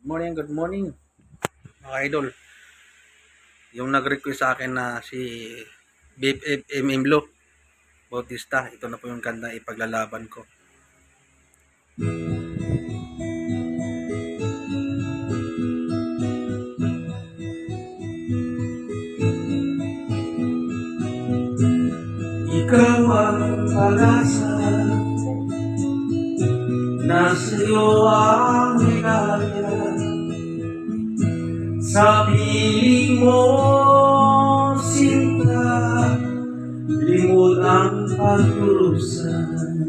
Good morning, mga idol. Yung nag-request sa akin na si BFF Lo Bautista, ito na po yung kanta ipaglalaban ko. Ikaw ang pag-asa, na sa'yo ang hinaya. Sa piling mo, sinta, limot ang pagkurusan.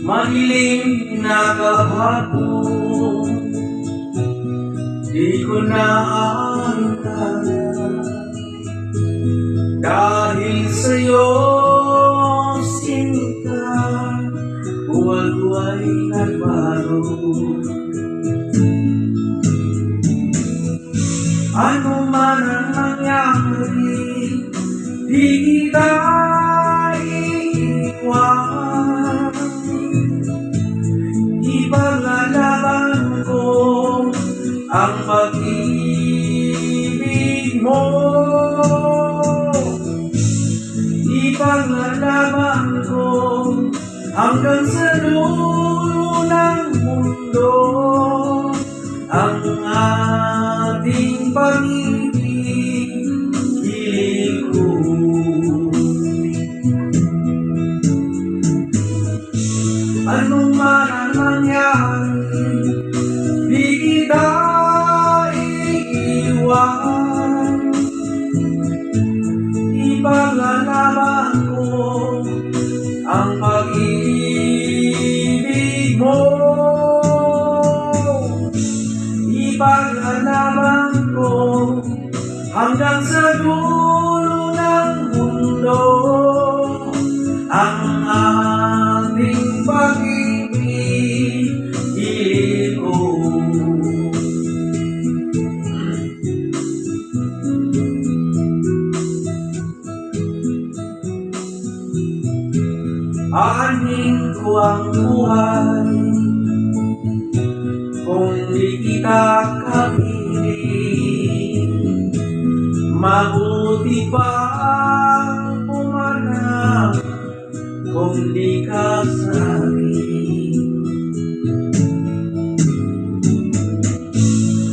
Madilim na kahapon, di ko na akala. Dahil sa'yo, sinta, buwan-buwa'y nagbago. Ano man ang nangyari, di kita iiwan. Ipaglalaban ko ang pag-ibig mo. Ipaglalaban ko hanggang sa dulo ng mundo ang ating pag-ibig, hiling ko. Anong man ang mangyari, di kita iiwan. Ipaglalaban ko ang pag-ibig mo. Ipaglalaban ko hanggang sa dulo ng mundo ang ating pag-ibig, hiling ko. Aanin ko ang buhay kung di kita kapiling. Mabuti pa ang pumanap kung di ka sa'kin.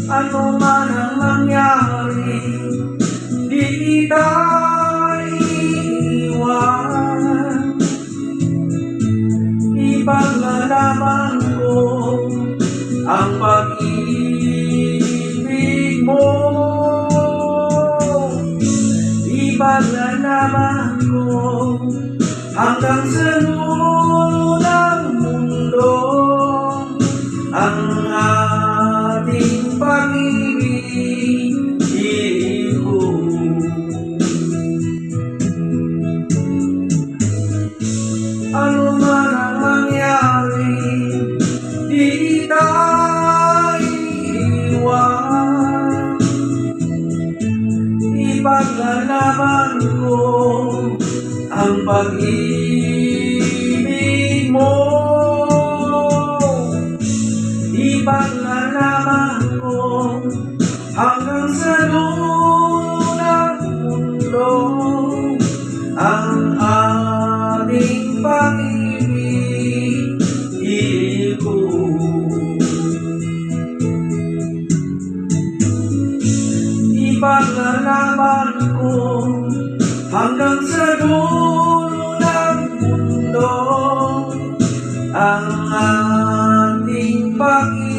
Ano man ang mangyari, di kita iiwan. Ipaglalaban ko ang pag-ibig mo. Ipaglalaban ko hanggang sa dulo ng mundo ang ating pag-ibig, hiling ko. Ano man ang mangyari, di kita iiwan. Ipaglalaban ko ang pag-ibig mo. Ipaglalaban ko hanggang sa dulo ng mundo ang ating pag-ibig, hiling ko. Ipaglalaban ko hanggang sa dulo ng mundo ang ating pag-ibig.